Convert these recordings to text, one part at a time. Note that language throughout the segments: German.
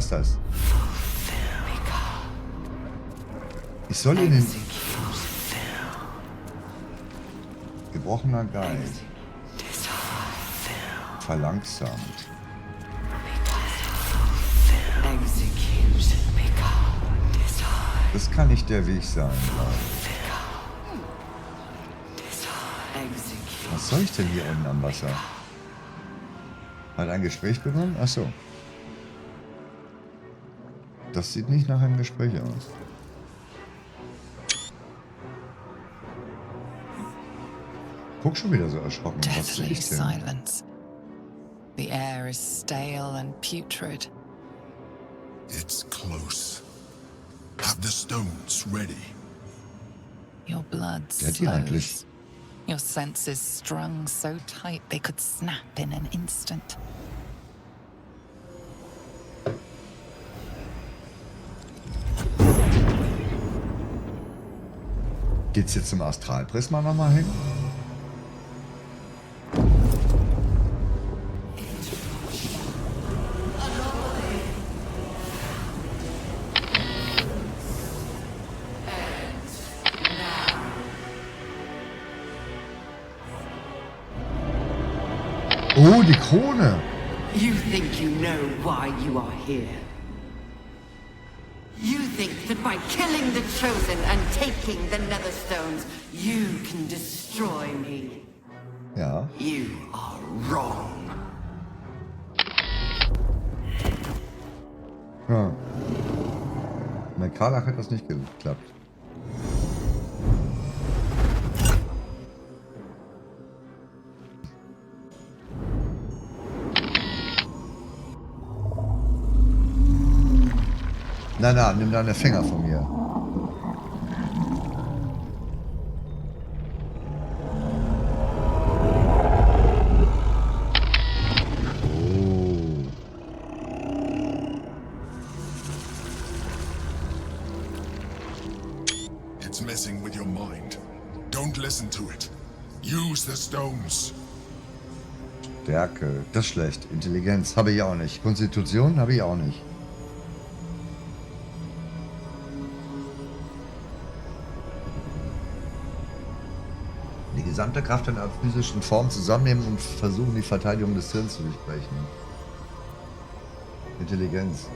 Was ist das? Ich soll in den... Gebrochener Geist. Verlangsamt. Das kann nicht der Weg sein, glaube ich. Was soll ich denn hier unten am Wasser? Hat ein Gespräch begonnen? Achso. Das sieht nicht nach einem Gespräch aus. Guck schon wieder so erschrocken. Was will ich denn? Silence. The air is stale and putrid. It's close. Have the stones ready. Your blood Wer hat die eigentlich? slows. Your senses strung so tight they could snap in an instant. Geht's jetzt zum Astralprisma nochmal hin? Oh, die Krone! You think you know why you are here. You think that by killing the Chosen and taking the Netherstones, you can destroy me. Ja. You are wrong. Ja. Mit Karlach hat das nicht geklappt. Na, nimm deine Finger von mir. Oh. It's messing with your mind. Don't listen to it. Use the stones. Stärke, das ist schlecht. Intelligenz habe ich auch nicht. Konstitution habe ich auch nicht. Die gesamte Kraft in einer physischen Form zusammennehmen und versuchen, die Verteidigung des Hirns zu durchbrechen. Intelligenz.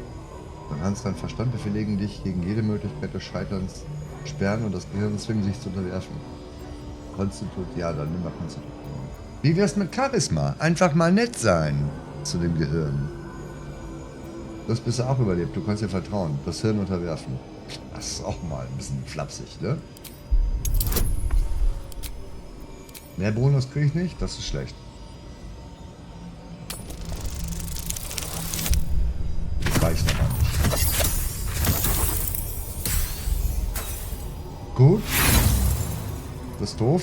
Du kannst deinen Verstand befähigen, dich gegen jede Möglichkeit des Scheiterns sperren und das Gehirn zwingen, sich zu unterwerfen. Konstitution, ja, dann nimm mal Konstitution. Wie wär's mit Charisma? Einfach mal nett sein zu dem Gehirn. Du hast bisher auch überlebt, du kannst dir vertrauen, das Hirn unterwerfen. Das ist auch mal ein bisschen flapsig, ne? Mehr Bonus kriege ich nicht, das ist schlecht. Das reicht aber nicht. Gut. Das ist doof.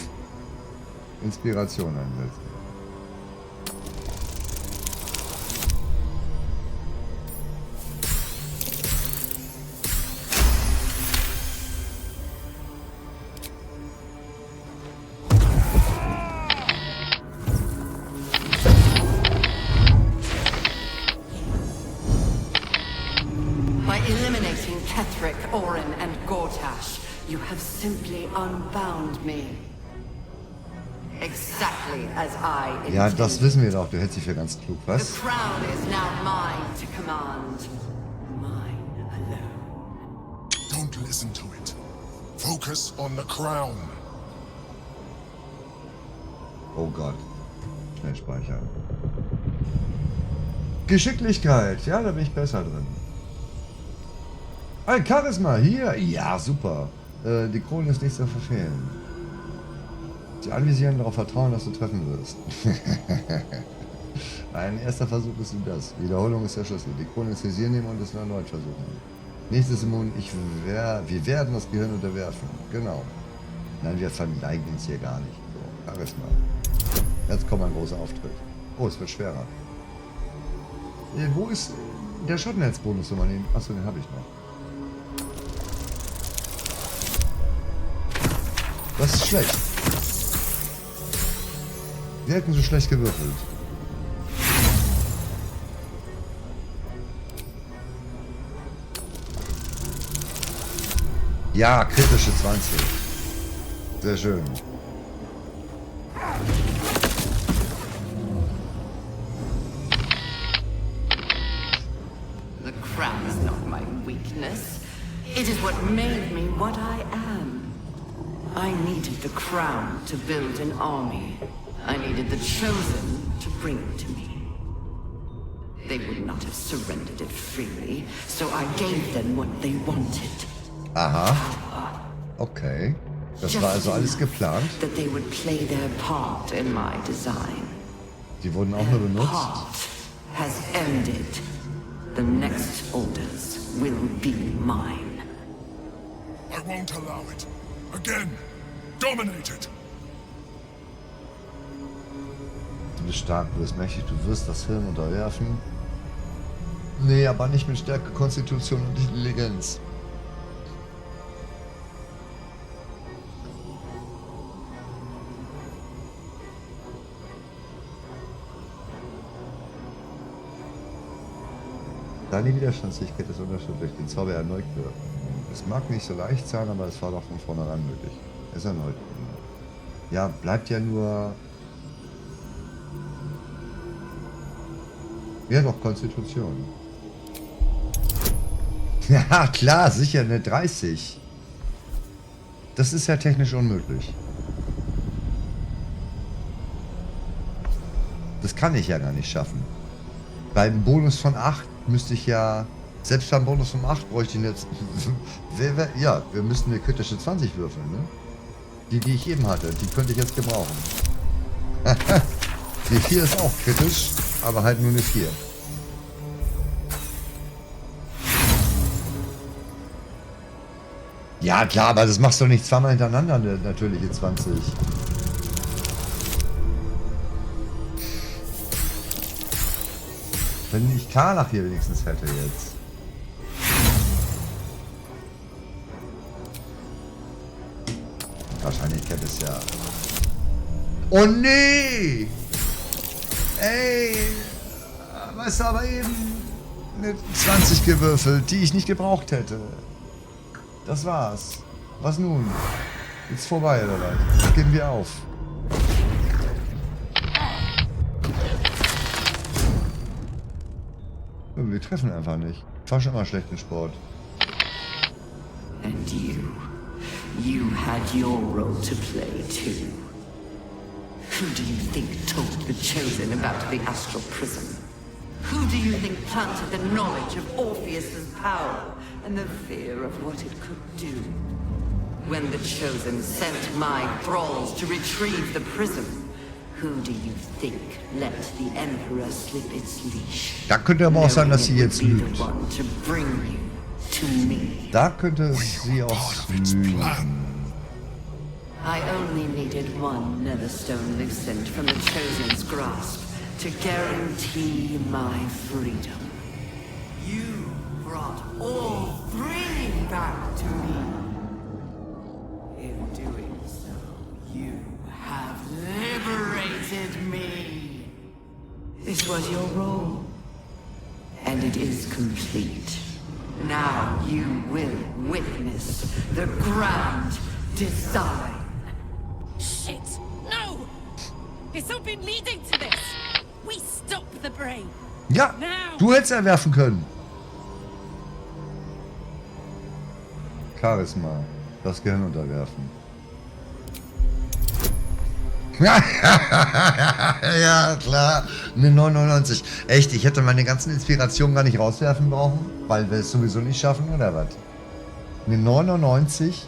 Inspiration einsetzen. You have simply unbound me. Exactly as I intended. Ja, das wissen wir doch. Du hältst dich für ganz klug, The was? crown is now mine to command. Mine alone. Don't listen to it. Focus on the crown. Oh Gott. Schnell speichern. Geschicklichkeit. Ja, da bin ich besser drin. Ein Charisma. Hier. Ja, super. Die Krone ist nicht zu verfehlen. Die anvisieren darauf vertrauen, dass du treffen wirst. Ein erster Versuch ist das. Wiederholung ist der Schlüssel. Die Krone ins Visier nehmen und es erneut versuchen. Nächstes Immun, wir werden das Gehirn unterwerfen. Genau. Nein, wir verleihen uns hier gar nicht. So, Charisma. Jetzt kommt ein großer Auftritt. Oh, es wird schwerer. Wo ist der Schottenherzbonus, wenn man den... Achso, den habe ich noch. Das ist schlecht. Wir hätten so schlecht gewürfelt. Ja, kritische 20. Sehr schön. The crown is not my weakness. It is what made me what I am. I needed the crown to build an army. I needed the chosen to bring it to me. They would not have surrendered it freely, so I gave them what they wanted. Aha. Okay. Das war also alles geplant. That they would play their part in my design. Die wurden auch nur benutzt. Part has ended. The next orders will be mine. I won't allow it. Again. Dominate it. Du bist stark, du bist mächtig, du wirst das Hirn unterwerfen. Nee, aber nicht mit Stärke, Konstitution und Intelligenz. Deine Widerstandsfähigkeit ist unterstützt durch den Zauber erneut wirken. Es mag nicht so leicht sein, aber es war doch von vornherein möglich. Es erneut. Ja, bleibt ja nur... Ja doch, Konstitution. Ja, klar, sicher, eine 30. Das ist ja technisch unmöglich. Das kann ich ja gar nicht schaffen. Beim Bonus von 8 müsste ich ja... Selbst beim Bonus von 8 bräuchte ich jetzt... Ja, wir müssten eine kritische 20 würfeln, ne? Die ich eben hatte, die könnte ich jetzt gebrauchen. Die 4 ist auch kritisch, aber halt nur eine 4. Ja klar, aber das machst du nicht zweimal hintereinander, eine natürliche 20. Wenn ich Karlach hier wenigstens hätte jetzt. Wahrscheinlichkeit ist ja... Oh nee! Ey! Weißt du, aber eben eine 20 gewürfelt, die ich nicht gebraucht hätte. Das war's. Was nun? Jetzt vorbei, oder was? Das geben wir auf. Wir treffen einfach nicht. Ich war schon immer schlecht im Sport. And you had your role to play too. Who do you think told the Chosen about the astral prism? Who do you think planted the knowledge of Orpheus's power and the fear of what it could do? When the Chosen sent my thralls to retrieve the prism, who do you think let the Emperor slip its leash? Da könnte aber auch sein, dass sie jetzt lügt. Da könnte sie auch lügen. I only needed one Netherstone loosened from the Chosen's grasp to guarantee my freedom. You brought all three back to me. In doing so, you have liberated me. This was your role, and it is complete. Now you will witness the grand design. Shit! No! It's all been leading to this. We stop the brain. Ja, du hättest erwerfen können. Charisma. Das Gehirn unterwerfen. Ja, klar. Eine 99. Echt, ich hätte meine ganzen Inspirationen gar nicht rauswerfen brauchen, weil wir es sowieso nicht schaffen, oder was? Eine 99.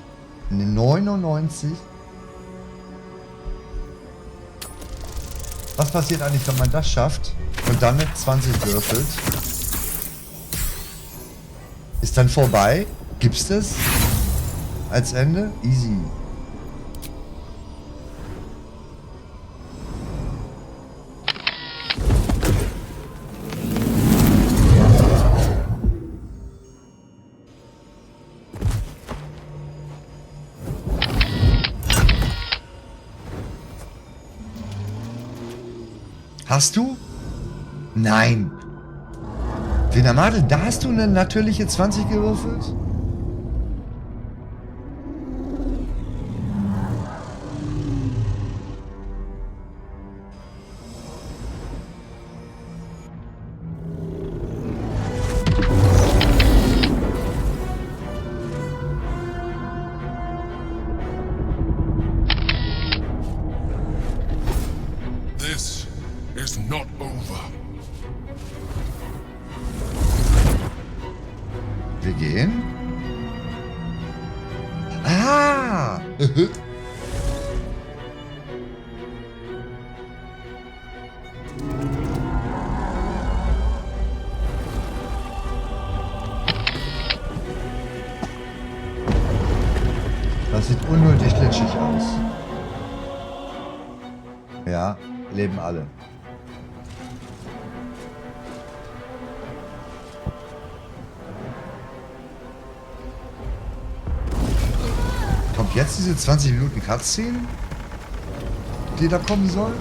Eine 99. Was passiert eigentlich, wenn man das schafft und dann mit 20 würfelt? Ist dann vorbei? Gibt's das? Als Ende? Easy. Hast du? Nein. Wiener Madel, da hast du eine natürliche 20 gewürfelt? Das sieht unnötig glitschig aus. Ja, leben alle. Kommt jetzt diese 20 Minuten Cutscene, die da kommen soll?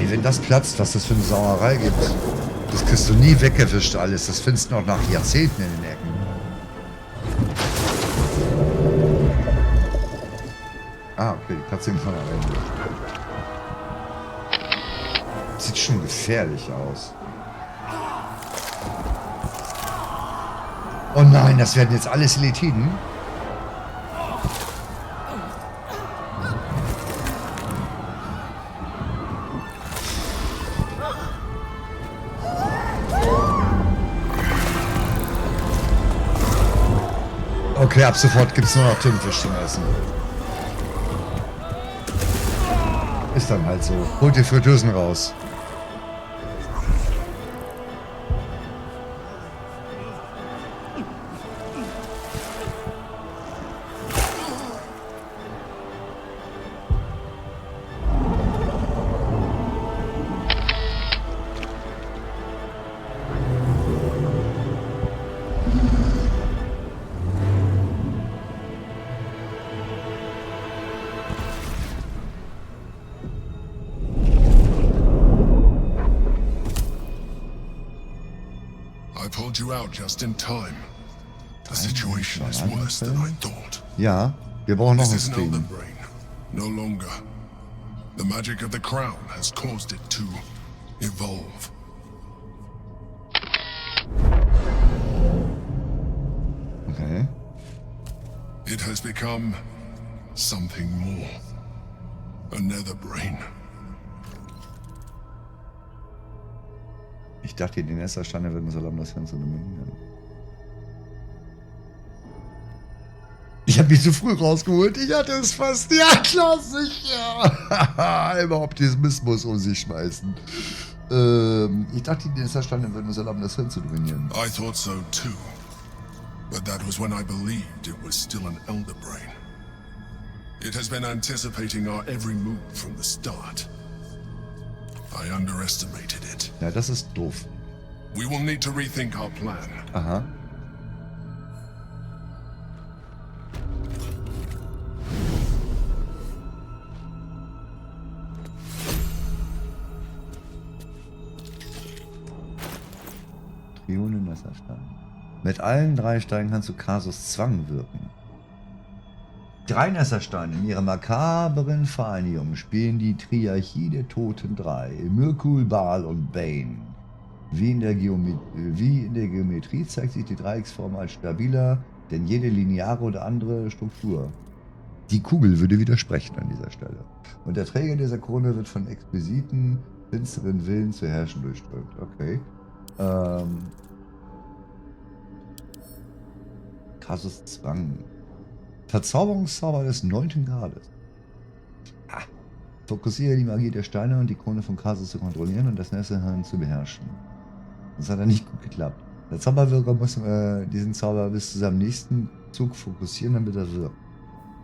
Wenn das platzt, was das für eine Sauerei gibt, das kriegst du nie weggewischt alles. Das findest du noch nach Jahrzehnten in den Ecken. Ah, okay, die Katze von allein. Sieht schon gefährlich aus. Oh nein, das werden jetzt alles Elitiden. Okay, ab sofort gibt es nur noch Tintenfisch zum Essen. Ist dann halt so. Holt die Fritteusen raus. I pulled you out just in time. The situation is worse than I thought. Ja, wir brauchen noch ein This is an elder Stream. brain. No longer. The magic of the crown has caused it to evolve. Okay. It has become something more. Another brain. Ich dachte, die Nessersteine würden so lang das Ganze dominieren. Ich habe mich zu früh rausgeholt. Ich hatte es fast. Ja, klar, sicher. Immer Optimismus um sich schmeißen. Ich dachte, die Nessersteine würden so lang das Hirn zu dominieren. I thought so too. But that was when I believed it was still an elder brain. It has been anticipating our every move from the start. I underestimated it. Ja, das ist doof. We will need to rethink our plan. Aha. Trionen Messerstein. Mit allen 3 Steinen kannst du Kasus Zwang wirken. 3 Nessersteine in ihrer makabren Vereinigung spielen die Triarchie der Toten 3, Mirkul, Baal und Bane. Wie in der Geometrie zeigt sich die Dreiecksform als stabiler, denn jede lineare oder andere Struktur. Die Kugel würde widersprechen an dieser Stelle. Und der Träger dieser Krone wird von exquisiten, finsteren Willen zu herrschen durchströmt. Okay. Kasus Zwang. Verzauberungszauber des 9. Grades. Ah. Fokussiere die Magie der Steine und die Krone von Kasus zu kontrollieren und das Nesserhirn zu beherrschen. Das hat ja nicht gut geklappt. Der Zauberwirker muss diesen Zauber bis zu seinem nächsten Zug fokussieren, damit er wirkt.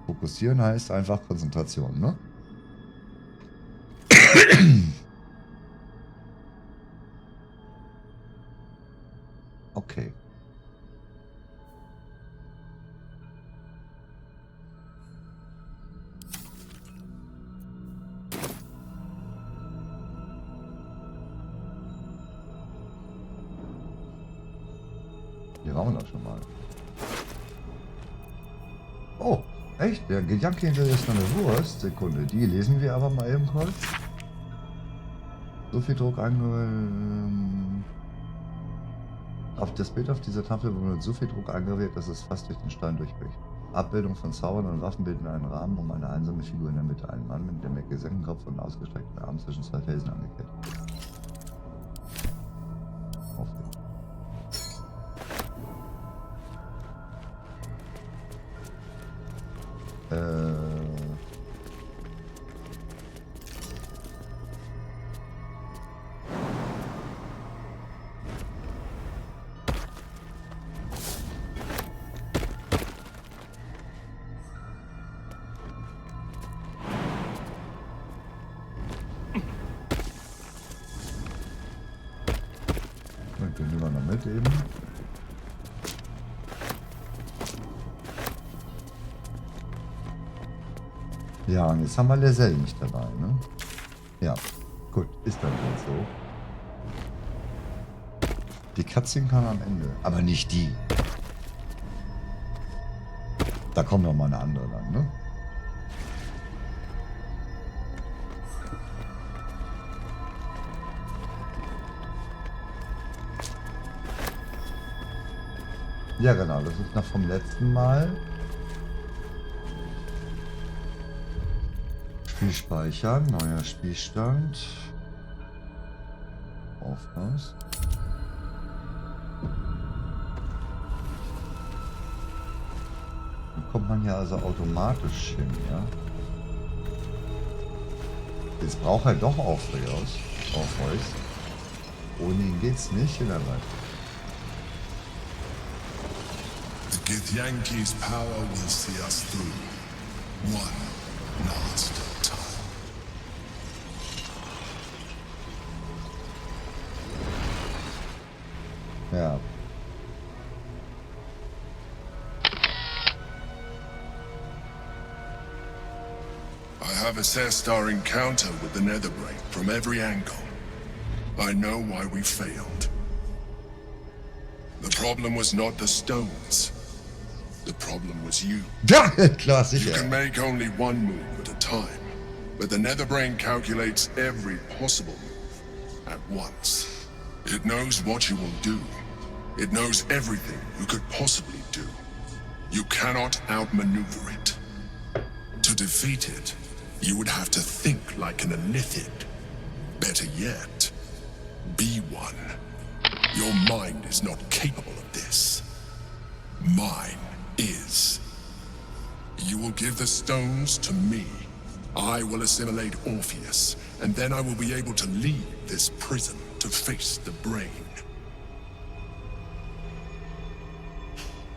Fokussieren heißt einfach Konzentration, ne? Okay. Hier waren wir doch schon mal. Oh, Echt? Der Gedanke hinter ist noch eine Wurst. Sekunde. Die lesen wir aber mal eben kurz. So viel Druck auf das Bild auf dieser Tafel wurde mit so viel Druck angewählt, dass es fast durch den Stein durchbricht. Abbildung von Zaubern und Waffen bilden einen Rahmen um eine einsame Figur in der Mitte. Ein Mann mit dem gesenkten Kopf und ausgestreckten Armen zwischen zwei Felsen angekettet. Aufregend. Den nehmen wir noch mit eben. Ja, und jetzt haben wir Leselle nicht dabei, ne? Ja, gut, ist dann wohl so. Die Cutscene kam am Ende, aber nicht die. Da kommt noch mal eine andere dann, ne? Ja, genau, das ist noch vom letzten Mal. Spiel speichern, neuer Spielstand. Orpheus. Dann kommt man ja also automatisch hin, ja. Jetzt braucht er doch Orpheus. Ohne ihn geht's nicht in der Welt. Githyanki's power will see us through. One last time. Ja. I have assessed our encounter with the Netherbrain from every angle. I know why we failed. The problem was not the stones. The problem was you. Ja, klar, You sicher. can make only one move at a time, but the Netherbrain calculates every possible move at once. It knows what you will do. It knows everything you could possibly do. You cannot outmaneuver it. To defeat it, you would have to think like an Elithid. Better yet, be one. Your mind is not capable of this. Mine is. You will give the stones to me. I will assimilate Orpheus, and then I will be able to leave this prison to face the brain.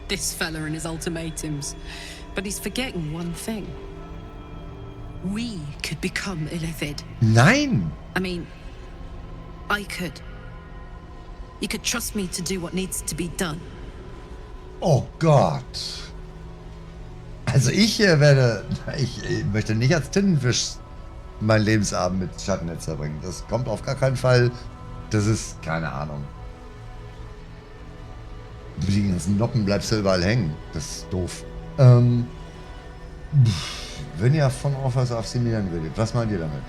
This fella and his ultimatums. But he's forgetting one thing. We could become Illithid. Nein! I mean, I could. You could trust me to do what needs to be done. Oh Gott. Also ich möchte nicht als Tintenfisch meinen Lebensabend mit Schattennetz verbringen. Das kommt auf gar keinen Fall. Das ist, keine Ahnung. Mit den ganzen Noppen bleibst du überall hängen. Das ist doof. Wenn ihr von Orpheus assimilieren würdet, was meint ihr damit?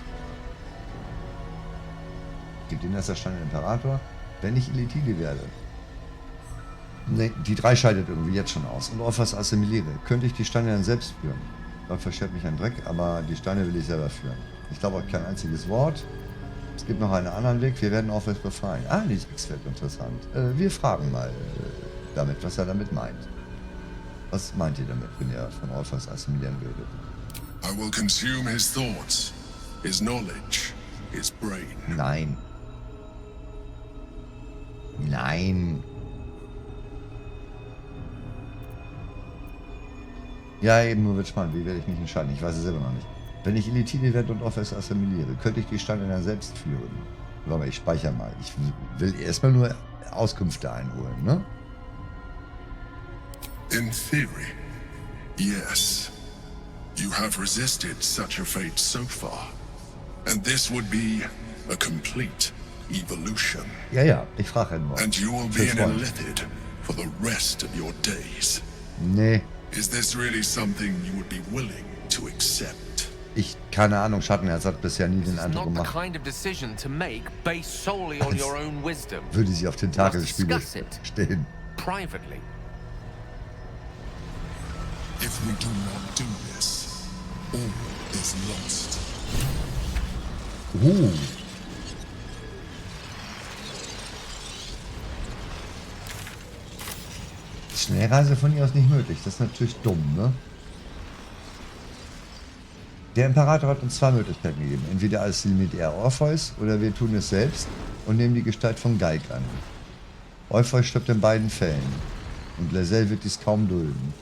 Gibt Ihnen das Stein Imperator? Wenn ich Illithide werde. Ne, die 3 scheidet irgendwie jetzt schon aus. Und Orpheus assimiliere. Könnte ich die Steine dann selbst führen? Da verschert mich ein Dreck, aber die Steine will ich selber führen. Ich glaube auch kein einziges Wort. Es gibt noch einen anderen Weg. Wir werden Orpheus befreien. Ah, die 6 wird interessant. Wir fragen mal damit, was er damit meint. Was meint ihr damit, wenn ihr von Orpheus assimilieren würdet? I will consume his thoughts, his knowledge, his brain. Nein. Nein. Ja, eben nur wird spannend. Wie werde ich mich entscheiden? Ich weiß es selber noch nicht. Wenn ich Illithide werde und Orpheus assimiliere, könnte ich die Steine dann selbst führen. Aber ich speichere mal. Ich will erstmal nur Auskünfte einholen, ne? In theory, yes. You have resisted such a fate so far. And this would be a complete evolution. Ja, ja, ich frage nur. And you will be an Elithid for the rest of your days. Nee, Is this really something you would be willing to accept? Ich, keine Ahnung, Schattenherz hat bisher nie den It's Eindruck not the gemacht, kind of decision to make based solely on your own wisdom. würde sie auf den Tagesspiegel Discuss it. stehen. Privately. If we do not do this, all is lost. Schnellreise von ihr aus nicht möglich. Das ist natürlich dumm, ne? Der Imperator hat uns zwei Möglichkeiten gegeben. Entweder als Limit er Orpheus oder wir tun es selbst und nehmen die Gestalt von Geig an. Orpheus stirbt in beiden Fällen und Lesel wird dies kaum dulden.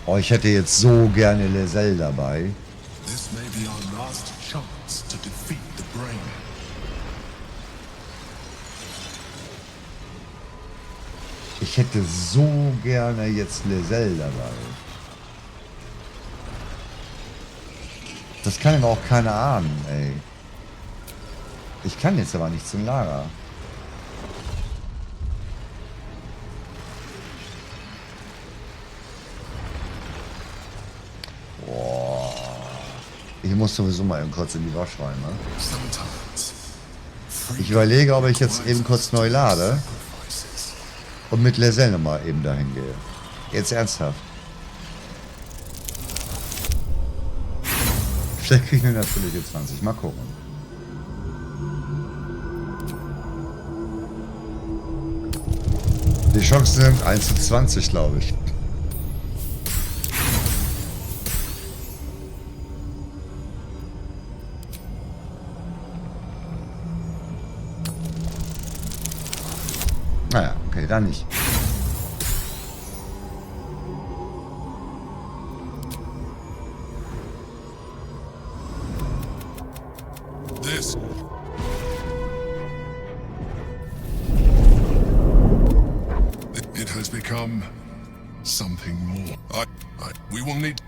Oh, ich hätte jetzt so gerne Lesel dabei. This may be our last chance to defeat the brain. Ich hätte so gerne jetzt Lesel dabei. Das kann aber auch keiner ahnen, ey. Ich kann jetzt aber nicht zum Lager. Boah. Ich muss sowieso mal eben kurz in die Waschräume. Sometimes Ich überlege, ob ich jetzt eben kurz neu lade und mit Lesel nochmal eben dahin gehe. Jetzt ernsthaft. Vielleicht kriege ich eine natürliche 20. Mal gucken. Die Chancen sind 1 zu 20, glaube ich. Naja, okay, dann nicht. this. It has become something more. We will need.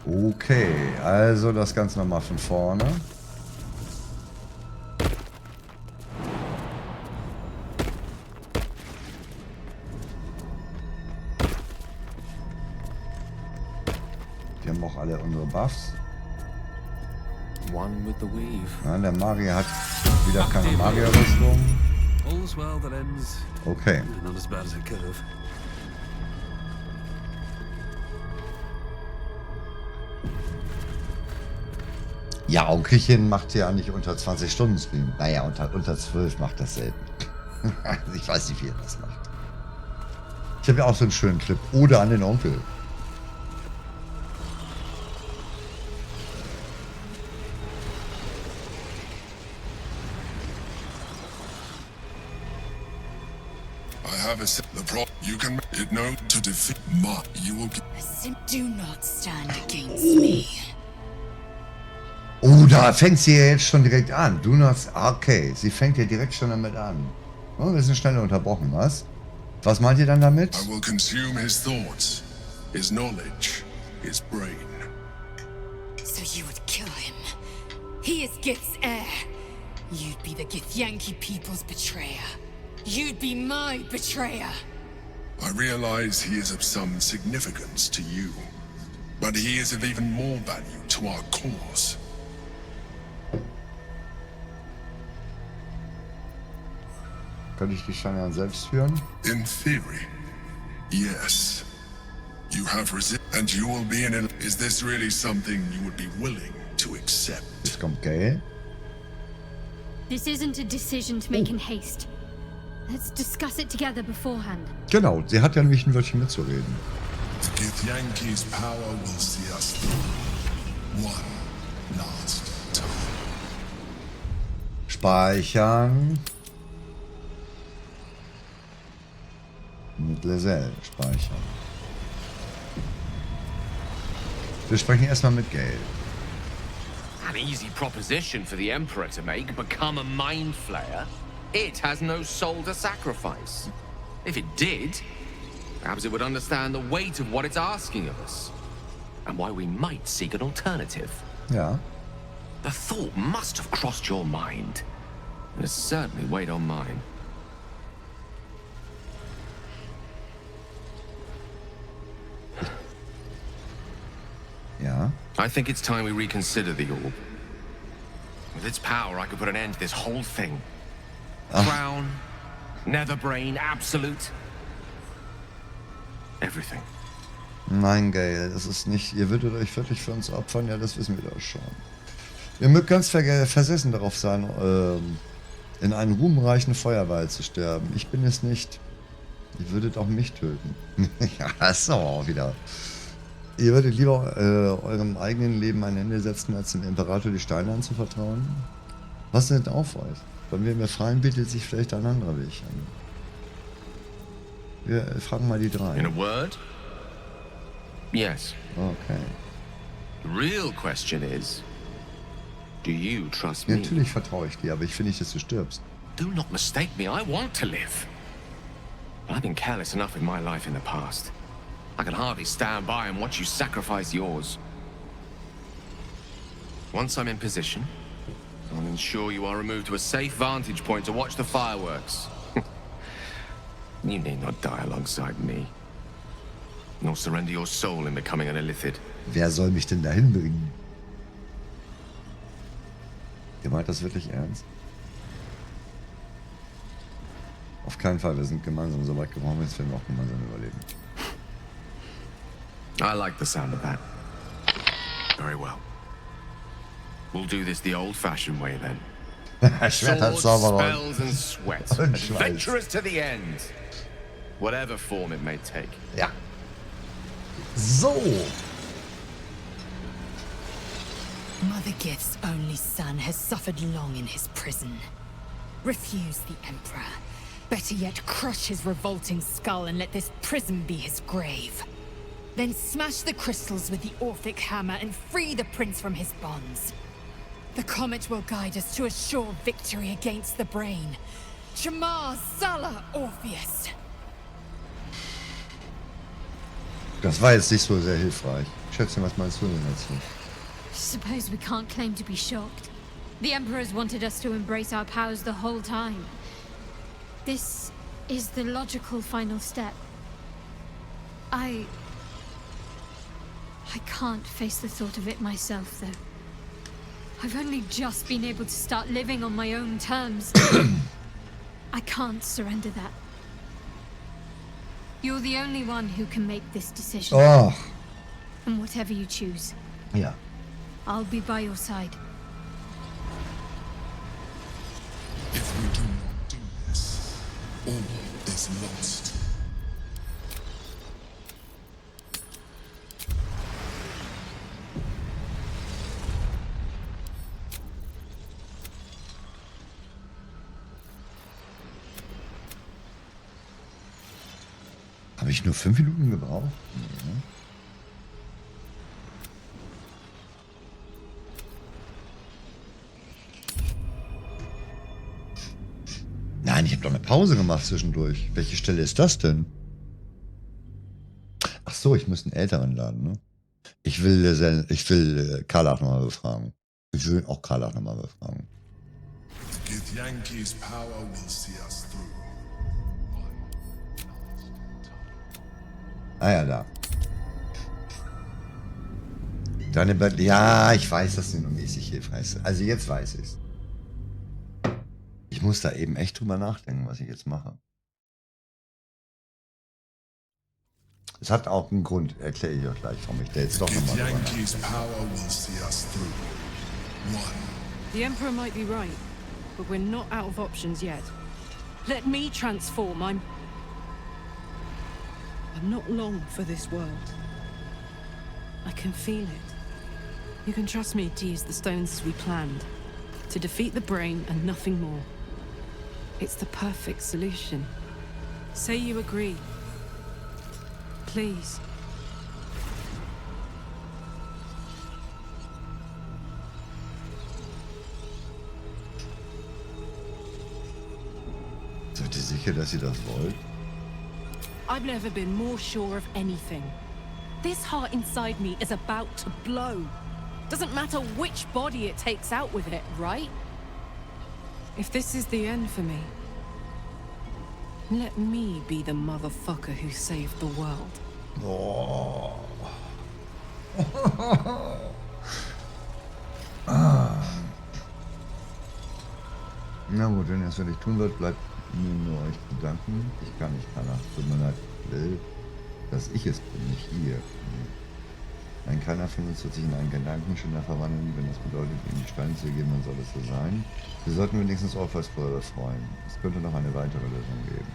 Okay, also das Ganze nochmal von vorne. Wir haben auch alle unsere Buffs. One with the weave. Ja, der Magier hat wieder keine Magierrüstung. All's well that ends. Okay. Not as bad as it could have. Ja, und Küchen macht ja nicht unter 20 Stunden Stream. Naja, unter 12 macht das selten. Ich weiß nicht, wie er das macht. Ich habe ja auch so einen schönen Clip. Oder an den Onkel. I have a the pro. You can it know to defeat Macht. You will get. Do not stand against me. Oh, da fängt sie ja jetzt schon direkt an. Du noch. Okay, sie fängt ja direkt schon damit an. Oh, wir sind schnell unterbrochen, was? Was meint ihr dann damit? I will consume his thoughts, his knowledge, his brain. So you would kill him. He is Gith's heir. You'd be the Githyanki people's betrayer. You'd be my betrayer. I realize he is of some significance to you, but he is of even more value to our cause. Könnte ich die Scheine selbst führen? In theory, yes. You have and you will be in it. Is this really something you would be willing to accept? Jetzt kommt Gale. This isn't a decision to make in haste. Let's discuss it together beforehand. Genau, sie hat ja nämlich ein Wörtchen mitzureden. The Githyanki's power will see us through. One last time. Speichern. Mit Lesel speichern. Wir sprechen erstmal mit Gale. An easy proposition for the Emperor to make. Become a mind flayer. It has no soul to sacrifice. If it did, perhaps it would understand the weight of what it's asking of us, and why we might seek an alternative. Ja. The thought must have crossed your mind, and has certainly weighed on mine. Ja. I think it's time we reconsider the orb. With its power, I could put an end to this whole thing. Crown, Netherbrain, Absolute. Everything. Nein, Gail, das ist nicht. Ihr würdet euch wirklich für uns opfern, ja, das wissen wir doch schon. Ihr mögt ganz versessen darauf sein, in einen ruhmreichen Feuerwald zu sterben. Ich bin es nicht. Ihr würdet auch mich töten. Ja, das ist aber auch wieder. Ihr würdet lieber eurem eigenen Leben ein Ende setzen, als dem Imperator die Steine anzuvertrauen? Was denn auf euch? Wenn wir mir freien, bietet sich vielleicht ein anderer Weg an. Wir fragen mal die drei. In a word? Yes. Okay. The real question is, do you trust me? Natürlich vertraue ich dir, aber ich will nicht, dass du stirbst. Do not mistake me, I want to live. But I've been careless enough with my life in the past. I can hardly stand by and watch you sacrifice yours. Once I'm in position, I'll ensure you are removed to a safe vantage point to watch the fireworks. You need not die alongside me, nor surrender your soul in becoming an illithid. Wer soll mich denn dahin bringen? Ihr meint das wirklich ernst? Auf keinen Fall, wir sind gemeinsam so weit gekommen, jetzt werden wir auch gemeinsam überleben. I like the sound of that. Very well. We'll do this the old-fashioned way then. Swords, spells and sweat. Adventurous to the end. Whatever form it may take. Ja. So. Mother Gith's only son has suffered long in his prison. Refuse the Emperor. Better yet, crush his revolting skull and let this prison be his grave. Then smash the crystals with the Orphic hammer and free the prince from his bonds. The comet will guide us to a sure victory against the brain. Shamar Sala Orpheus. Das war jetzt nicht so sehr hilfreich. Schätzchen, was meinst du denn dazu? Suppose we can't claim to be shocked. The Emperor's wanted us to embrace our powers the whole time. This is the logical final step. I can't face the thought of it myself, though. I've only just been able to start living on my own terms. I can't surrender that. You're the only one who can make this decision. Oh. And whatever you choose, Ja. I'll be by your side. If we do not do this, all is lost. Habe ich nur 5 Minuten gebraucht? Nee, ne? Nein, ich habe doch eine Pause gemacht zwischendurch. Welche Stelle ist das denn? Ach so, ich muss einen älteren laden, ne? Ich will Karlach nochmal befragen. Ich will auch Karlach nochmal befragen. Githyanki's power will see us through. Ah ja, da. Deine ja, ich weiß, dass du nur mäßig hilfreich ist. Also jetzt weiß ich's. Ich muss da eben echt drüber nachdenken, was ich jetzt mache. Es hat auch einen Grund, erkläre ich euch gleich, warum ich da jetzt doch nochmal drüber nachdenke. Githyanki's power will see us through. One. The Emperor might be right, but we're not out of options yet. Let me transform. I'm not long for this world. I can feel it. You can trust me to use the stones as we planned. To defeat the brain and nothing more. It's the perfect solution. Say you agree. Please. sicher, dass ihr das wollt? I've never been more sure of anything. This heart inside me is about to blow. Doesn't matter which body it takes out with it, right? If this is the end for me, let me be the motherfucker who saved the world. Oh. Na gut, wenn er es wirklich tun wird, bleibt mir nur euch zu danken. Ich kann nicht danach, tut mir leid, will, dass ich es bin, nicht ihr. Ein keiner von uns wird sich in einen Gedankenschinder verwandeln, wenn das bedeutet, ihm die Steine zu geben, dann soll es so sein. Wir sollten wenigstens Orpheus darüber freuen. Es könnte noch eine weitere Lösung geben.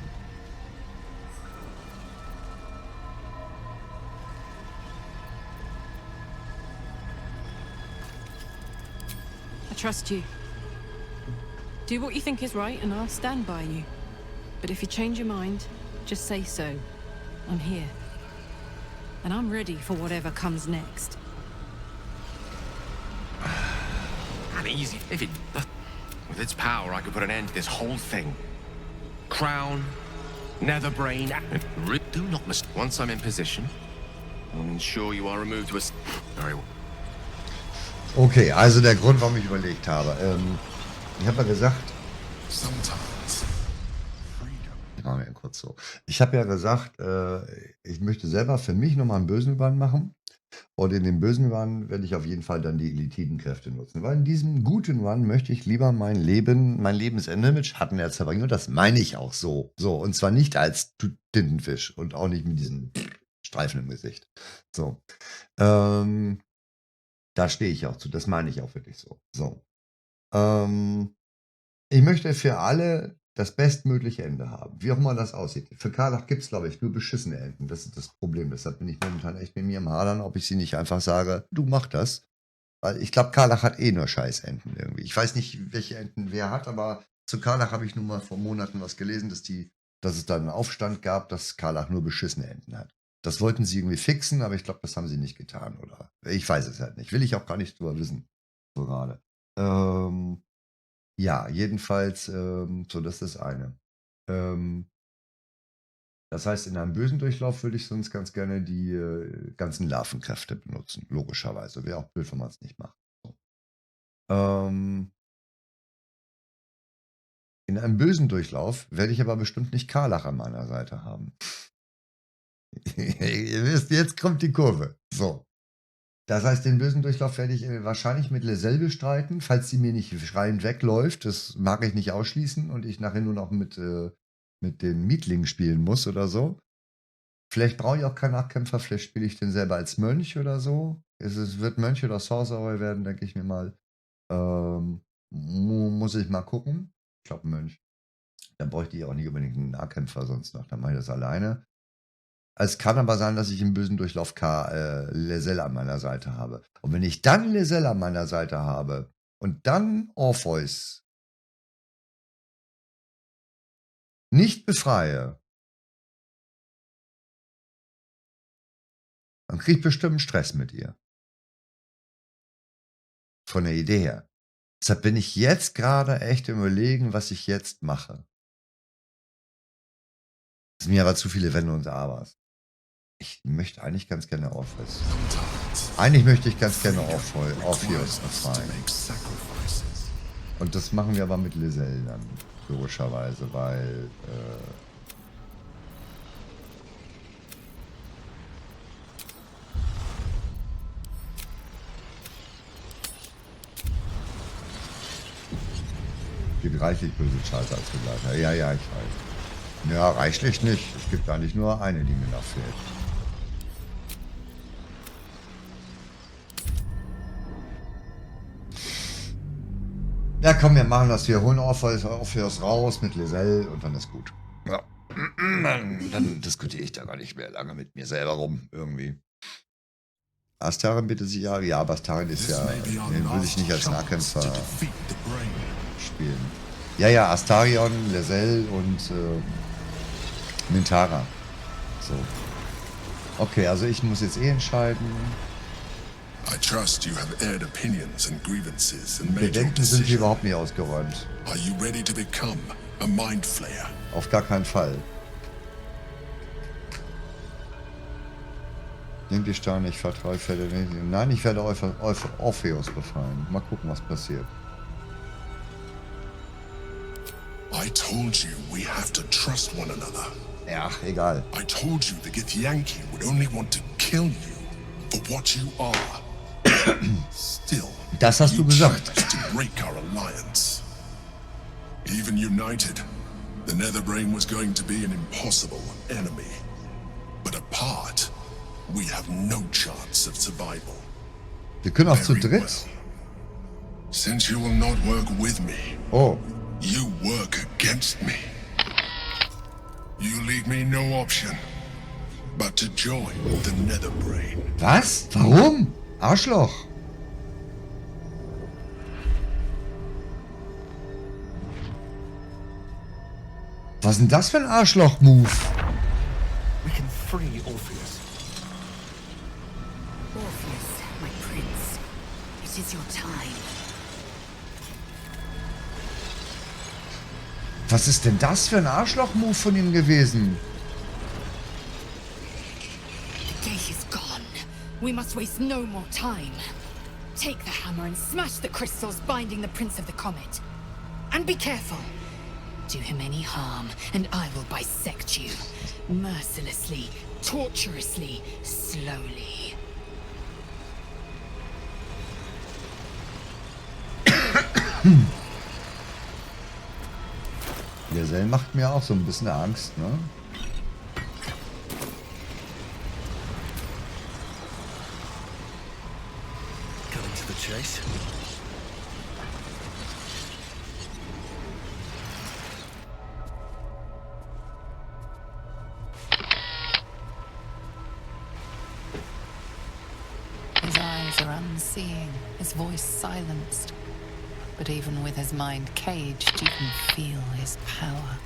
I trust you. Do what you think is right and I'll stand by you. But if you change your mind, just say so. I'm here. And I'm ready for whatever comes next. And easy. With its power, I could put an end to this whole thing. Crown, nether brain. Do not miss. Once I'm in position, I'll ensure you are removed to a. Very well. Okay, also der Grund, warum ich überlegt habe. Ich habe ja gesagt. Machen wir kurz so. Ich habe ja gesagt, ich möchte selber für mich nochmal einen bösen Wahn machen. Und in dem bösen Wahn werde ich auf jeden Fall dann die Elitidenkräfte nutzen. Weil in diesem guten Wahn möchte ich lieber mein Lebensende mit Schattenerz verbringen. Und das meine ich auch so. So, und zwar nicht als Tintenfisch und auch nicht mit diesen Streifen im Gesicht. So. Da stehe ich auch zu. Das meine ich auch wirklich so. So. Ich möchte für alle das bestmögliche Ende haben. Wie auch immer das aussieht. Für Karlach gibt es, glaube ich, nur beschissene Enden. Das ist das Problem. Deshalb bin ich momentan echt mit mir im Hadern, ob ich sie nicht einfach sage, du mach das. Weil ich glaube, Karlach hat eh nur Scheißenden irgendwie. Ich weiß nicht, welche Enden wer hat, aber zu Karlach habe ich nun mal vor Monaten was gelesen, dass es da einen Aufstand gab, dass Karlach nur beschissene Enden hat. Das wollten sie irgendwie fixen, aber ich glaube, das haben sie nicht getan, oder? Ich weiß es halt nicht. Will ich auch gar nicht drüber wissen. So gerade. Ja, jedenfalls, so, das ist das eine. Das heißt, in einem bösen Durchlauf würde ich sonst ganz gerne die ganzen Larvenkräfte benutzen. Logischerweise. Wäre auch blöd, wenn man es nicht macht. So. In einem bösen Durchlauf werde ich aber bestimmt nicht Karlach an meiner Seite haben. Ihr wisst, jetzt kommt die Kurve. So. Das heißt, den bösen Durchlauf werde ich wahrscheinlich mit Liselle bestreiten, falls sie mir nicht schreiend wegläuft. Das mag ich nicht ausschließen und ich nachher nur noch mit den Mietlingen spielen muss oder so. Vielleicht brauche ich auch keinen Nachkämpfer, vielleicht spiele ich den selber als Mönch oder so. Es wird Mönch oder Sorcerer werden, denke ich mir mal. Muss ich mal gucken. Ich glaube Mönch. Dann bräuchte ich auch nicht unbedingt einen Nahkämpfer sonst noch. Dann mache ich das alleine. Es kann aber sein, dass ich im bösen Durchlauf Liselle an meiner Seite habe. Und wenn ich dann Liselle an meiner Seite habe und dann Orpheus nicht befreie, dann kriege ich bestimmt Stress mit ihr. Von der Idee her. Deshalb bin ich jetzt gerade echt im Überlegen, was ich jetzt mache. Das sind mir aber zu viele Wenn und Abers. Ich möchte eigentlich ganz gerne Orpheus. Eigentlich möchte ich ganz gerne Orpheus befreien. Und das machen wir aber mit Liselle dann, logischerweise, weil gibt reichlich böse Scheiße als Begleiter. Ja, ich weiß. Ja, reichlich nicht. Es gibt eigentlich nur eine, die mir noch fehlt. Ja, komm, wir machen das. Wir holen Orpheus raus mit Liselle und dann ist gut. Ja. Dann diskutiere ich da gar nicht mehr lange mit mir selber rum, irgendwie. Astarin bitte sich ja. Ja, aber Astarin ist ja. Den will ich nicht als Nahkämpfer spielen. Ja, Astarion, Liselle und Mintara. So. Okay, also ich muss jetzt entscheiden. I trust you have aired opinions and grievances and made your Bedenken sind hier decision. überhaupt nicht ausgeräumt. Are you ready to become A mind flayer. Auf gar keinen Fall. Nehmt die Steine, ich vertraue, ich werde nicht. Nein, ich werde Orpheus befreien. Mal gucken, was passiert. I told you we have to trust one another. Ja, egal. I told you the Githyanki would only want to kill you for what you are. Still, das hast du gesagt. To break our alliance. Even united, the Netherbrain was going to be an impossible enemy. But apart, we have no chance of survival. Wir können auch zu Very dritt. well. Since you will not work with me, Oh. you work against me. You leave me no option but to join the Netherbrain. Was? Warum? Arschloch. Was ist denn das für ein Arschloch-Move? We can free Orpheus. Orpheus, my prince. It is your time. Was ist denn das für ein Arschloch-Move von ihm gewesen? The day is gone. We must waste no more time. Take the hammer and smash the crystals binding the Prince of the Comet. And be careful. Do him any harm, and I will bisect you. Mercilessly, torturously, slowly. Der Sell macht mir auch so ein bisschen Angst, ne? Cutting to the chase. His eyes are unseeing, his voice silenced. But even with his mind caged, you can feel his power.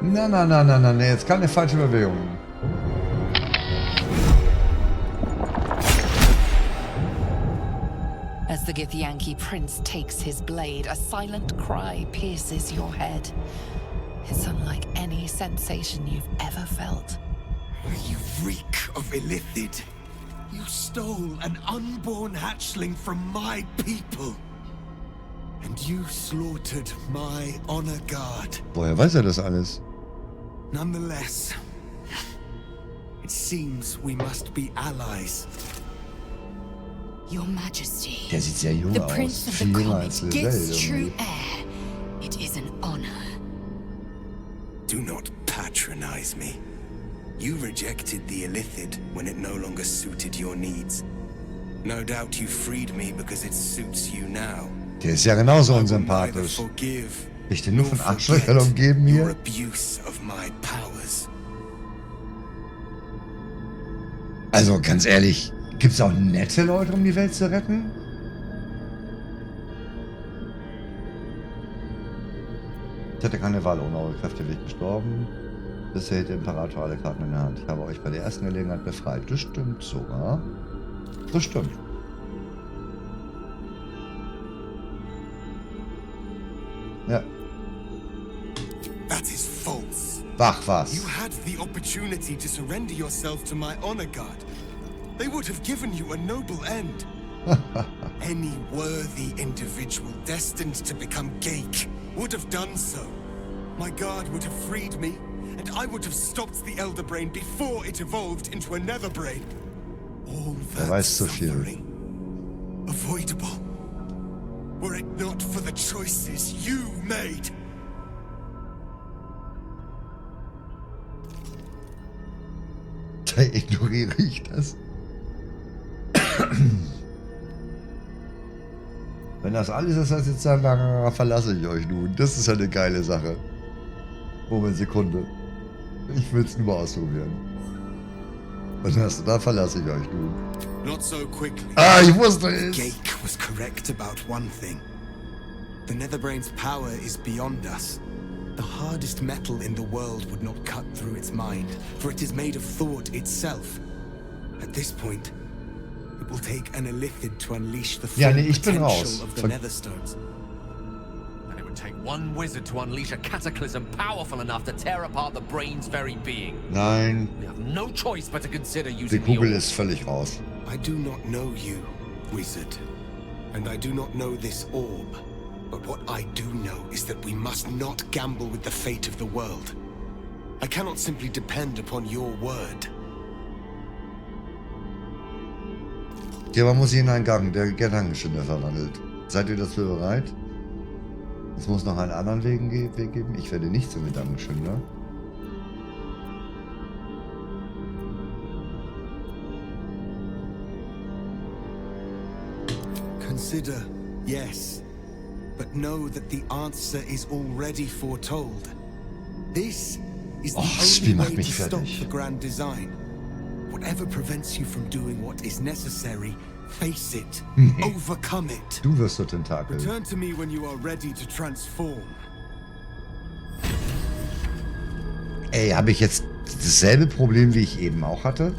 Na, jetzt keine falsche Bewegung. As the Githyanki prince takes his blade, a silent cry pierces your head. It's unlike any sensation you've ever felt. You reek of illithid. You stole an unborn hatchling from my people. And you slaughtered my honor guard. Woher weiß er das alles? Nonetheless, it seems we must be allies. Your Majesty. Der sieht sehr jung The aus. Prince of the Viel jünger als Comet der gives Sell true irgendwie. heir. It is an honor. Do not patronize me. You rejected the illithid when it no longer suited your needs. No doubt you freed me because it suits you now. Der ist ja genauso I will unsympathisch. neither forgive Ich bin nur nor von Arschlöchern forget umgeben your hier. abuse of my powers. Also ganz ehrlich, gibt es auch nette Leute, um die Welt zu retten? Ich hatte keine Wahl, ohne eure Kräfte wäre ich gestorben. Bisher hält der Imperator alle Karten in der Hand. Ich habe euch bei der ersten Gelegenheit befreit. Das stimmt sogar. Das stimmt. Ja. That is false. Wach was. You had the opportunity to surrender yourself to my honor guard. They would have given you a noble end. Any worthy individual destined to become Geik would have done so. My guard would have freed me, and I would have stopped the Elder Brain before it evolved into a Nether Brain. All that weiß zu viel. suffering, avoidable, were it not for the choices you made. Da ignoriere ich das. Wenn das alles ist, was jetzt dann verlasse ich euch nun. Das ist eine geile Sache. Moment, Sekunde. Ich will es nur ausprobieren. Und da verlasse ich euch nun. Not so quickly. Ah, ich wusste es. Gake was correct about one thing. The Netherbrain's power is beyond us. The hardest metal in the world would not cut through its mind, for it is made of thought itself. At this point, it will take an Illithid to unleash the full potential of the Netherstones. And it would take one wizard to unleash a cataclysm powerful enough to tear apart the brain's very being. Nein. We have no choice but to consider Die using Kugel ist völlig raus. I do not know you, wizard, and I do not know this orb. But what I do know is that we must not gamble with the fate of the world. I cannot simply depend upon your word. Okay, man muss sich in einen Gang, der Gedankenschinder verwandelt. Seid ihr dazu bereit? Es muss noch einen anderen Weg geben. Ich werde nicht zum Gedankenschinder. Consider, yes. But know that the answer is already foretold. This is the only way to stop the grand design. Whatever prevents you from doing what is necessary, face it, overcome it. Du wirst so Tentakel. Return to me when you are ready to transform. Ey, habe ich jetzt dasselbe Problem, wie ich eben auch hatte?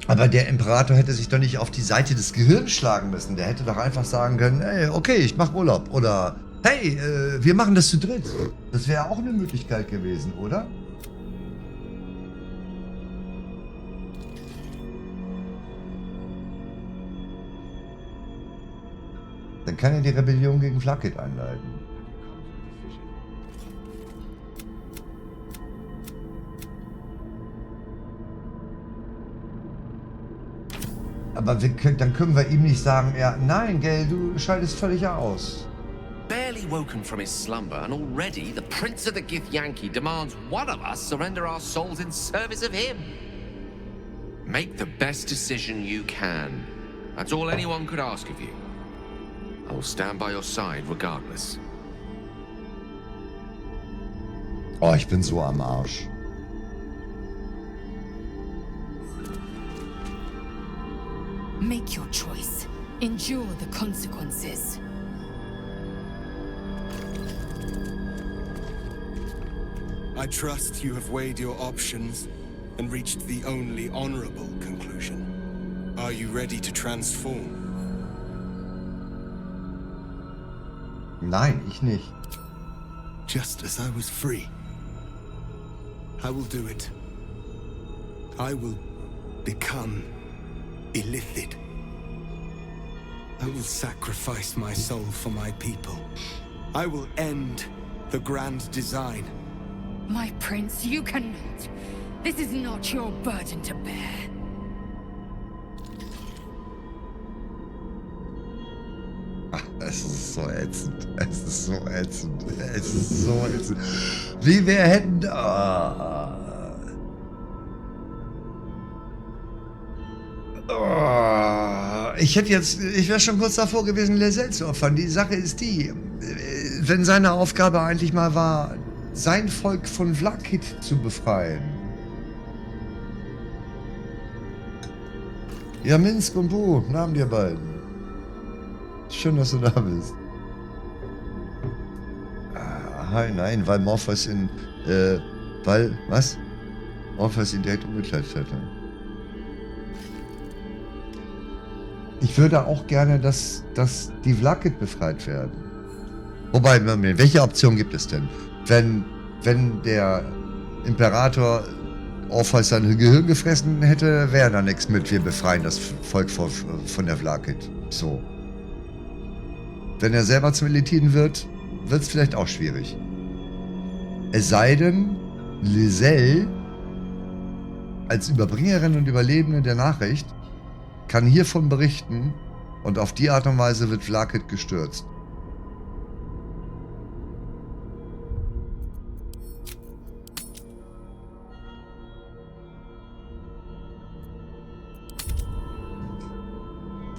Aber der Imperator hätte sich doch nicht auf die Seite des Gehirns schlagen müssen. Der hätte doch einfach sagen können, ey, okay, ich mach Urlaub. Oder, hey, wir machen das zu dritt. Das wäre auch eine Möglichkeit gewesen, oder? Dann kann er die Rebellion gegen Vlakit einleiten. Aber dann können wir ihm nicht sagen, ja, nein, gell, du schaltest völlig aus. Barely woken from his slumber, and already the Prince of the Githyanki demands one of us surrender our souls in service of him. Make the best decision you can. That's all anyone could ask of you. I will stand by your side regardless. Oh, ich bin so am Arsch. Make your choice. Endure the consequences. I trust you have weighed your options and reached the only honorable conclusion. Are you ready to transform? Nein, ich nicht. Just as I was free, I will do it. I will become Illithid. I will sacrifice my soul for my people. I will end the grand design. My prince, you cannot. This is not your burden to bear. Ach, es ist so ätzend. Es ist so ätzend. Es ist so ätzend. Wie wir hätten... Ich wäre schon kurz davor gewesen, Lesel zu opfern. Die Sache ist die, wenn seine Aufgabe eigentlich mal war, sein Volk von Vlakit zu befreien. Ja, Minsk und Bu, Namen dir beiden. Schön, dass du da bist. Nein, weil Orpheus Orpheus ihn direkt umgekleidet hätte. Ich würde auch gerne, dass die Vlakit befreit werden. Wobei, welche Option gibt es denn? Wenn der Imperator Orpheus sein Gehirn gefressen hätte, wäre da nichts mit, wir befreien das Volk von der Vlakit. So. Wenn er selber zum Illithiden wird es vielleicht auch schwierig. Es sei denn, Lesel als Überbringerin und Überlebende der Nachricht kann hiervon berichten und auf die Art und Weise wird Vlakit gestürzt.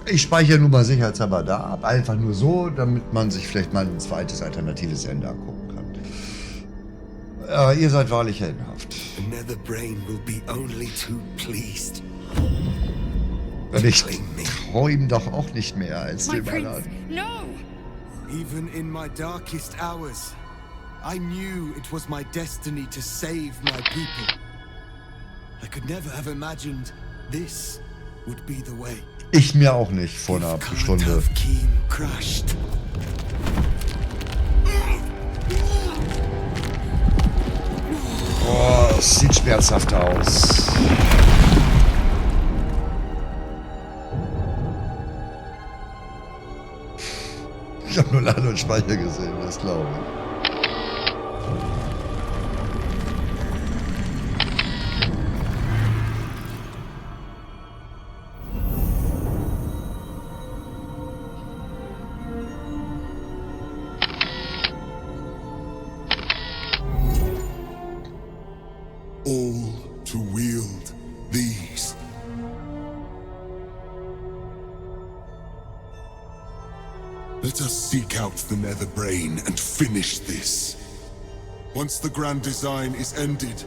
Ich speichere nur mal sicherheitshalber da ab. Einfach nur so, damit man sich vielleicht mal ein zweites alternatives Ende angucken kann. Ihr seid wahrlich heldenhaft. Another brain will be only too pleased. Und ich träume doch auch nicht mehr als My dem prince, anderen. no! Even in my darkest hours, I knew it was my destiny to save my people. I could never have imagined this would be the way. Ich mir auch nicht vor einer Stunde. Oh, es sieht schmerzhaft aus. Ich habe nur Lade und Speicher gesehen, das glaube ich. All to wield these. Let us seek out the nether brain and finish this. Once the grand design is ended,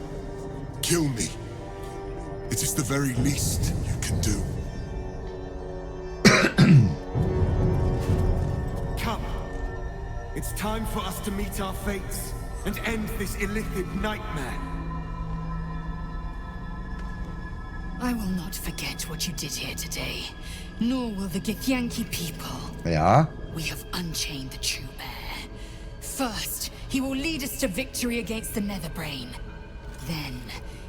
kill me. It is the very least you can do. Come. It's time for us to meet our fates and end this illithid nightmare. I will not forget what you did here today, nor will the Githyanki people. Ja. We have unchained the true bear. First, he will lead us to victory against the Netherbrain. Then,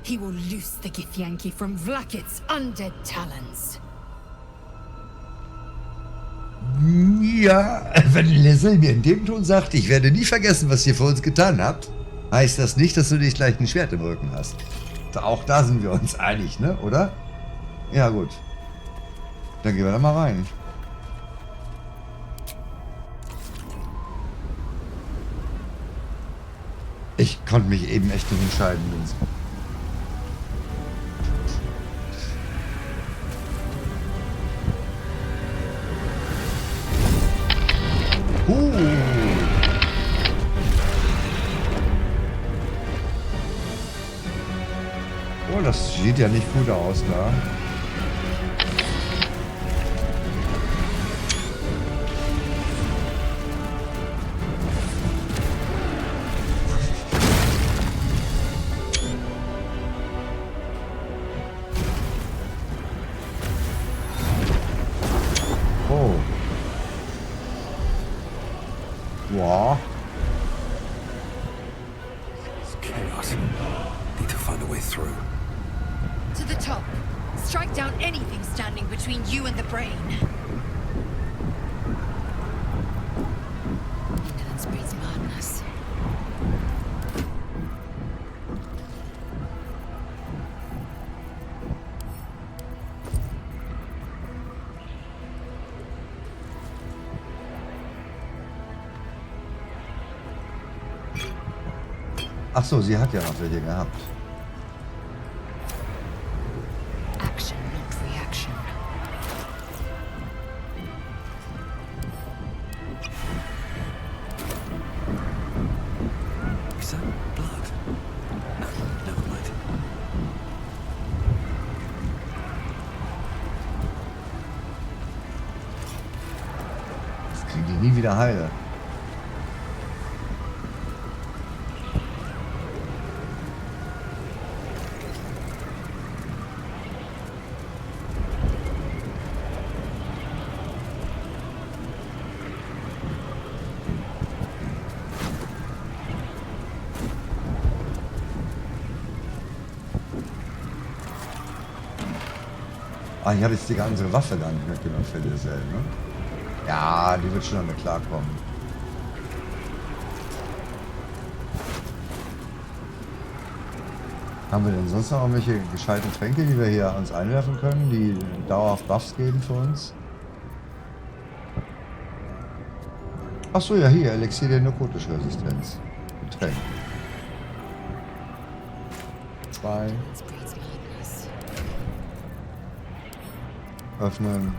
he will loose the Githyanki from Vlakit's undead talons. Ja, wenn Leslie mir in dem Ton sagt, ich werde nie vergessen, was ihr für uns getan habt, heißt das nicht, dass du nicht gleich ein Schwert im Rücken hast. Auch da sind wir uns einig, ne? Oder? Ja, gut. Dann gehen wir da mal rein. Ich konnte mich eben echt nicht entscheiden. Oh, das sieht ja nicht gut aus, da. Oh. Wow. It's chaos. Need to find a way through. To the top. Strike down anything standing between you and the brain. Indolence breeds madness. Ach so, sie hat ja noch welche gehabt. Action, not reaction. Is that blood? No, never mind. Das kriegen die nie wieder heile. Ah, ich habe jetzt die ganze Waffe gar nicht mitgenommen für dieselbe, ne? Ja, die wird schon damit klarkommen. Haben wir denn sonst noch irgendwelche gescheiten Tränke, die wir hier uns einwerfen können, die dauerhaft Buffs geben für uns? Achso, ja, hier, Elixier der narkotische Resistenz. Getränk. 2. Öffnen.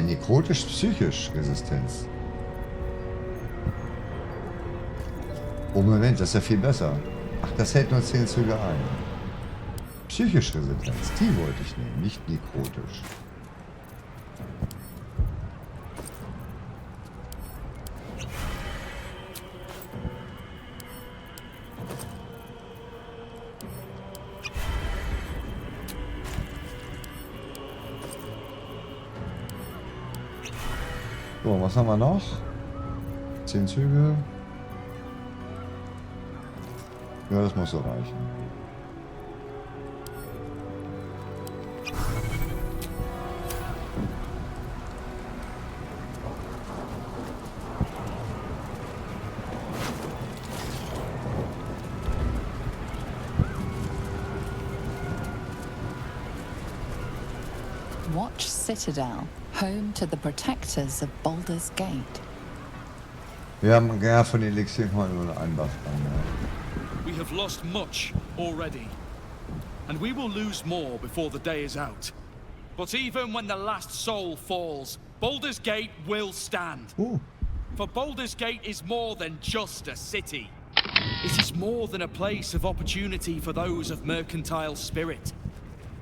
Nekrotisch-psychisch Resistenz. Oh Moment, das ist ja viel besser. Ach, das hält nur 10 Züge ein. Psychisch Resistenz, die wollte ich nehmen, nicht nekrotisch. So, was haben wir noch? 10 Züge. Ja, das muss so reichen. Watch Citadel, home to the protectors of Baldur's Gate. Wir haben ja von Elixier mal nur einen Buff dran, ja. We have lost much already, and we will lose more before the day is out. But even when the last soul falls, Baldur's Gate will stand. Ooh. For Baldur's Gate is more than just a city. It is more than a place of opportunity for those of mercantile spirit.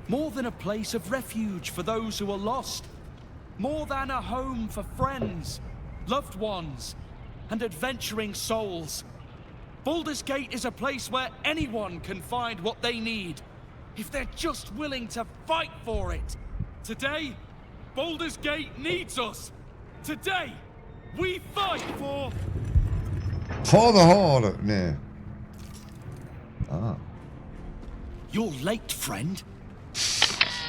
More than a place of refuge for those who are lost. More than a home for friends, loved ones, and adventuring souls. Baldur's Gate is a place where anyone can find what they need, if they're just willing to fight for it. Today, Baldur's Gate needs us. Today, we fight for... For the Horde! Nee. Ah. You're late, friend.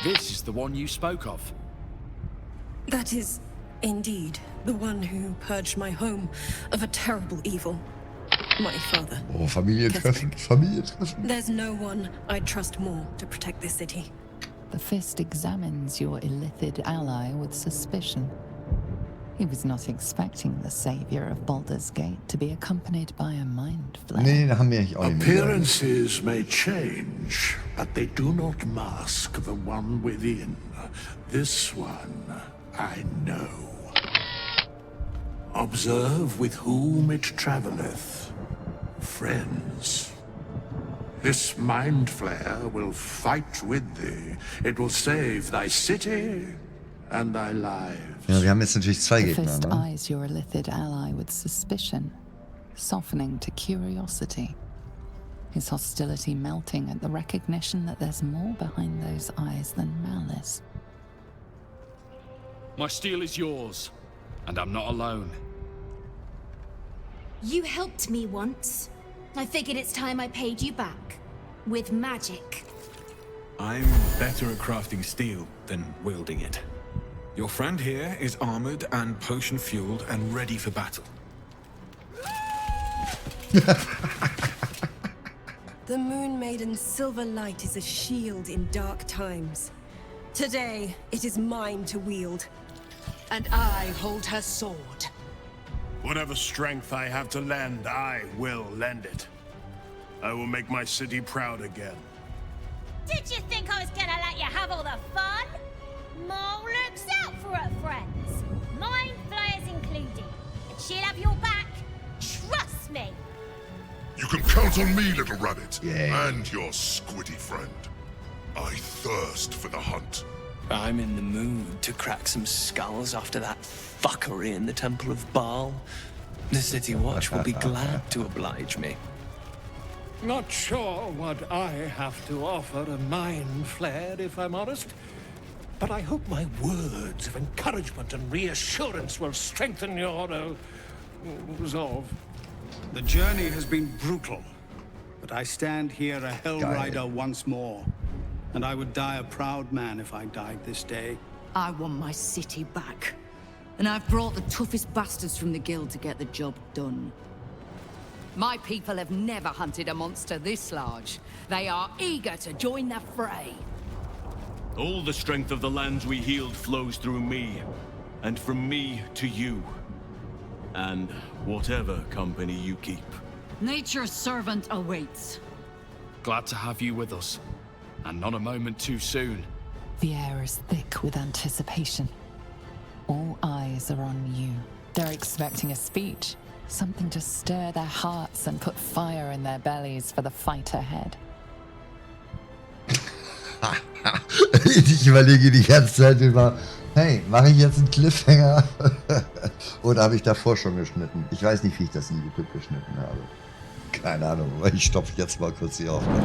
This is the one you spoke of. That is, indeed, the one who purged my home of a terrible evil. My father. Oh, Familientreffen. Familientreffen. There's no one I'd trust more to protect this city. The fist examines your illithid ally with suspicion. He was not expecting the savior of Baldur's Gate to be accompanied by a mind flayer. Nee, da haben wir eigentlich auch nicht mehr. Appearances may change, but they do not mask the one within. This one, I know. Observe with whom it traveleth. Friends. This mind flayer will fight with thee. It will save thy city and thy lives. Ja, wir haben jetzt natürlich zwei The Gegner, fist ne? eyes your illithid ally with suspicion, softening to curiosity. His hostility melting at the recognition that there's more behind those eyes than malice. My steel is yours, and I'm not alone. You helped me once. I figured it's time I paid you back. With magic. I'm better at crafting steel than wielding it. Your friend here is armored and potion-fueled and ready for battle. The Moon Maiden's silver light is a shield in dark times. Today, it is mine to wield. And I hold her sword. Whatever strength I have to lend, I will lend it. I will make my city proud again. Did you think I was gonna let you have all the fun? Mole looks out for her friends. Mind flayers included. And she'll have your back. Trust me. You can count on me, little rabbit. Yeah. And your squiddy friend. I thirst for the hunt. I'm in the mood to crack some skulls after that fuckery in the Temple of Baal. The City Watch will be glad to oblige me. Not sure what I have to offer a mind flare, if I'm honest. But I hope my words of encouragement and reassurance will strengthen your resolve. The journey has been brutal, but I stand here a Hell Rider once more. And I would die a proud man if I died this day. I want my city back. And I've brought the toughest bastards from the guild to get the job done. My people have never hunted a monster this large. They are eager to join the fray. All the strength of the lands we healed flows through me, and from me to you. And whatever company you keep. Nature's servant awaits. Glad to have you with us. And not a moment too soon. The air is thick with anticipation. All eyes are on you. They're expecting a speech, something to stir their hearts and put fire in their bellies for the fight ahead. Ich überlege die ganze Zeit über, hey, mache ich jetzt einen Cliffhanger? Oder habe ich davor schon geschnitten? Ich weiß nicht, wie ich das in YouTube geschnitten habe. Keine Ahnung, aber ich stopfe jetzt mal kurz die Aufnahme.